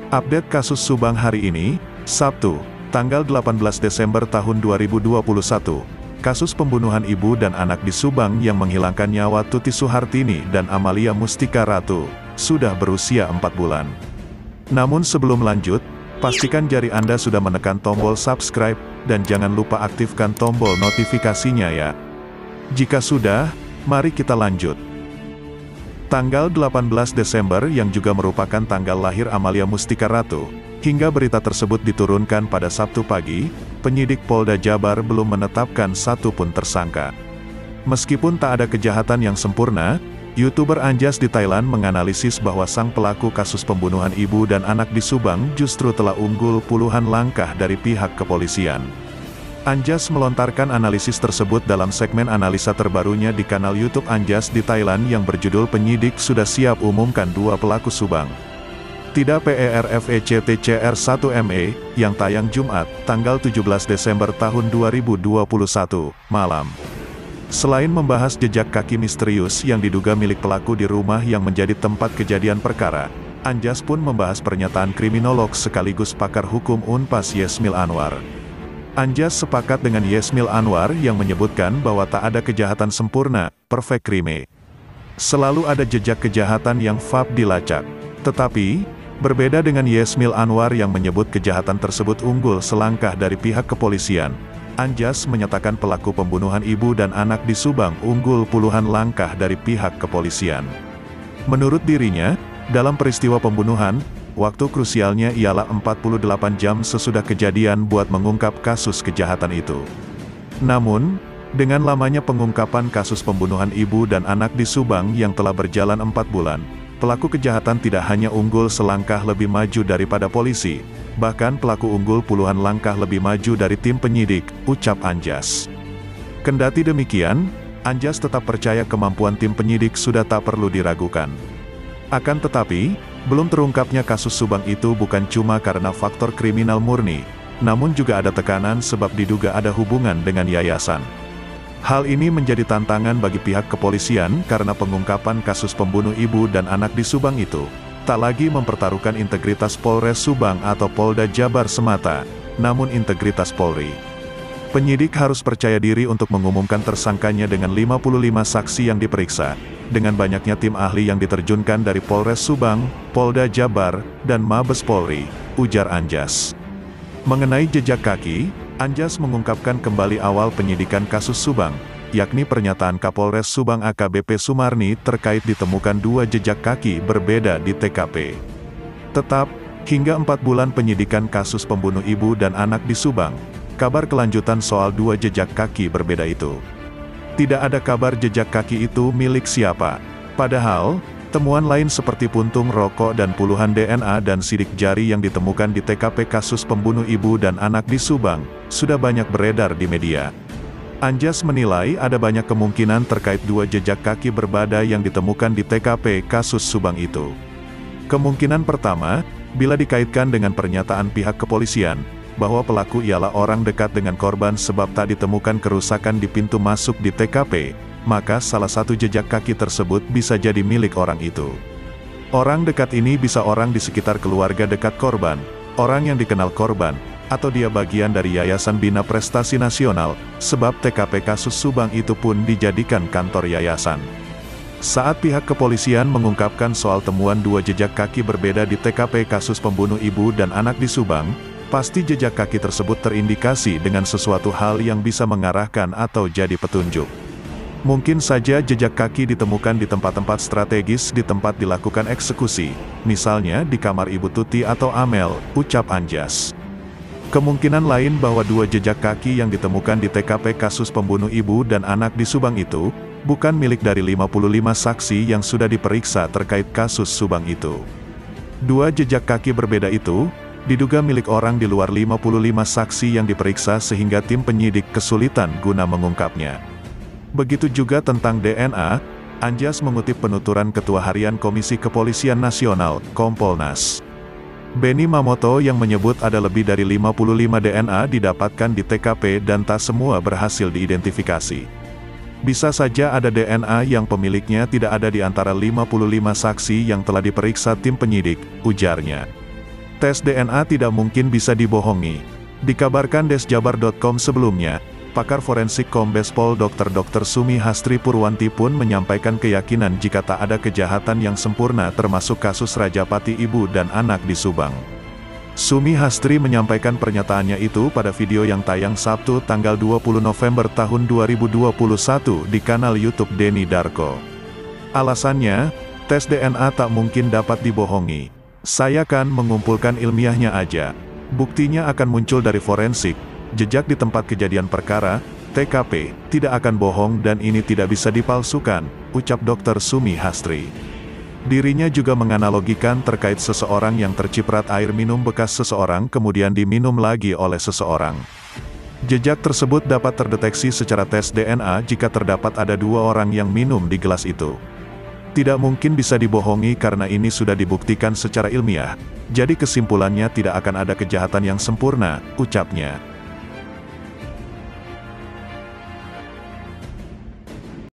Update kasus Subang hari ini, Sabtu, tanggal 18 Desember tahun 2021. Kasus pembunuhan ibu dan anak di Subang yang menghilangkan nyawa Tuti Suhartini dan Amalia Mustika Ratu, sudah berusia 4 bulan. Namun sebelum lanjut, pastikan jari Anda sudah menekan tombol subscribe, dan jangan lupa aktifkan tombol notifikasinya ya. Jika sudah, mari kita lanjut. Tanggal 18 Desember yang juga merupakan tanggal lahir Amalia Mustika Ratu, hingga berita tersebut diturunkan pada Sabtu pagi, penyidik Polda Jabar belum menetapkan satu pun tersangka. Meskipun tak ada kejahatan yang sempurna, YouTuber Anjas di Thailand menganalisis bahwa sang pelaku kasus pembunuhan ibu dan anak di Subang justru telah unggul puluhan langkah dari pihak kepolisian. Anjas melontarkan analisis tersebut dalam segmen analisa terbarunya di kanal YouTube Anjas di Thailand yang berjudul Penyidik Sudah Siap Umumkan Dua Pelaku Subang. Tidak PERFECTCR1ME, yang tayang Jumat, tanggal 17 Desember tahun 2021, malam. Selain membahas jejak kaki misterius yang diduga milik pelaku di rumah yang menjadi tempat kejadian perkara, Anjas pun membahas pernyataan kriminolog sekaligus pakar hukum Unpas Yesmil Anwar. Anjas sepakat dengan Yesmil Anwar yang menyebutkan bahwa tak ada kejahatan sempurna, perfect crime. Selalu ada jejak kejahatan yang fab dilacak. Tetapi, berbeda dengan Yesmil Anwar yang menyebut kejahatan tersebut unggul selangkah dari pihak kepolisian, Anjas menyatakan pelaku pembunuhan ibu dan anak di Subang unggul puluhan langkah dari pihak kepolisian. Menurut dirinya, dalam peristiwa pembunuhan, waktu krusialnya ialah 48 jam sesudah kejadian buat mengungkap kasus kejahatan itu. Namun, dengan lamanya pengungkapan kasus pembunuhan ibu dan anak di Subang yang telah berjalan 4 bulan, pelaku kejahatan tidak hanya unggul selangkah lebih maju daripada polisi, bahkan pelaku unggul puluhan langkah lebih maju dari tim penyidik, ucap Anjas. Kendati demikian, Anjas tetap percaya kemampuan tim penyidik sudah tak perlu diragukan. Akan tetapi, belum terungkapnya kasus Subang itu bukan cuma karena faktor kriminal murni, namun juga ada tekanan sebab diduga ada hubungan dengan yayasan. Hal ini menjadi tantangan bagi pihak kepolisian karena pengungkapan kasus pembunuh ibu dan anak di Subang itu tak lagi mempertaruhkan integritas Polres Subang atau Polda Jabar semata, namun integritas Polri. Penyidik harus percaya diri untuk mengumumkan tersangkanya dengan 55 saksi yang diperiksa, dengan banyaknya tim ahli yang diterjunkan dari Polres Subang, Polda Jabar, dan Mabes Polri, ujar Anjas. Mengenai jejak kaki, Anjas mengungkapkan kembali awal penyidikan kasus Subang, yakni pernyataan Kapolres Subang AKBP Sumarni terkait ditemukan 2 jejak kaki berbeda di TKP. Tetap, hingga 4 bulan penyidikan kasus pembunuh ibu dan anak di Subang, kabar kelanjutan soal 2 jejak kaki berbeda itu. Tidak ada kabar jejak kaki itu milik siapa. Padahal, temuan lain seperti puntung rokok dan puluhan DNA dan sidik jari yang ditemukan di TKP kasus pembunuh ibu dan anak di Subang, sudah banyak beredar di media. Anjas menilai ada banyak kemungkinan terkait 2 jejak kaki berbeda yang ditemukan di TKP kasus Subang itu. Kemungkinan pertama, bila dikaitkan dengan pernyataan pihak kepolisian, bahwa pelaku ialah orang dekat dengan korban sebab tak ditemukan kerusakan di pintu masuk di TKP, maka salah satu jejak kaki tersebut bisa jadi milik orang itu. Orang dekat ini bisa orang di sekitar keluarga dekat korban, orang yang dikenal korban, atau dia bagian dari Yayasan Bina Prestasi Nasional, sebab TKP kasus Subang itu pun dijadikan kantor yayasan. Saat pihak kepolisian mengungkapkan soal temuan 2 jejak kaki berbeda di TKP kasus pembunuh ibu dan anak di Subang, pasti jejak kaki tersebut terindikasi dengan sesuatu hal yang bisa mengarahkan atau jadi petunjuk. Mungkin saja jejak kaki ditemukan di tempat-tempat strategis di tempat dilakukan eksekusi, misalnya di kamar Ibu Tuti atau Amel, ucap Anjas. Kemungkinan lain bahwa 2 jejak kaki yang ditemukan di TKP kasus pembunuh ibu dan anak di Subang itu, bukan milik dari 55 saksi yang sudah diperiksa terkait kasus Subang itu. 2 jejak kaki berbeda itu, diduga milik orang di luar 55 saksi yang diperiksa sehingga tim penyidik kesulitan guna mengungkapnya. Begitu juga tentang DNA, Anjas mengutip penuturan Ketua Harian Komisi Kepolisian Nasional, Kompolnas, Benny Mamoto yang menyebut ada lebih dari 55 DNA didapatkan di TKP dan tak semua berhasil diidentifikasi. Bisa saja ada DNA yang pemiliknya tidak ada di antara 55 saksi yang telah diperiksa tim penyidik, ujarnya. Tes DNA tidak mungkin bisa dibohongi. Dikabarkan desjabar.com sebelumnya, pakar forensik Kombes Pol Dr. Sumi Hastri Purwanti pun menyampaikan keyakinan jika tak ada kejahatan yang sempurna termasuk kasus Rajapati ibu dan anak di Subang. Sumi Hastri menyampaikan pernyataannya itu pada video yang tayang Sabtu tanggal 20 November tahun 2021 di kanal YouTube Denny Darko. Alasannya, tes DNA tak mungkin dapat dibohongi. Saya kan mengumpulkan ilmiahnya aja. Buktinya akan muncul dari forensik, jejak di tempat kejadian perkara, TKP, tidak akan bohong dan ini tidak bisa dipalsukan, ucap Dr. Sumi Hastri. Dirinya juga menganalogikan terkait seseorang yang terciprat air minum bekas seseorang kemudian diminum lagi oleh seseorang. Jejak tersebut dapat terdeteksi secara tes DNA jika terdapat ada 2 orang yang minum di gelas itu. Tidak mungkin bisa dibohongi karena ini sudah dibuktikan secara ilmiah, jadi kesimpulannya tidak akan ada kejahatan yang sempurna, ucapnya.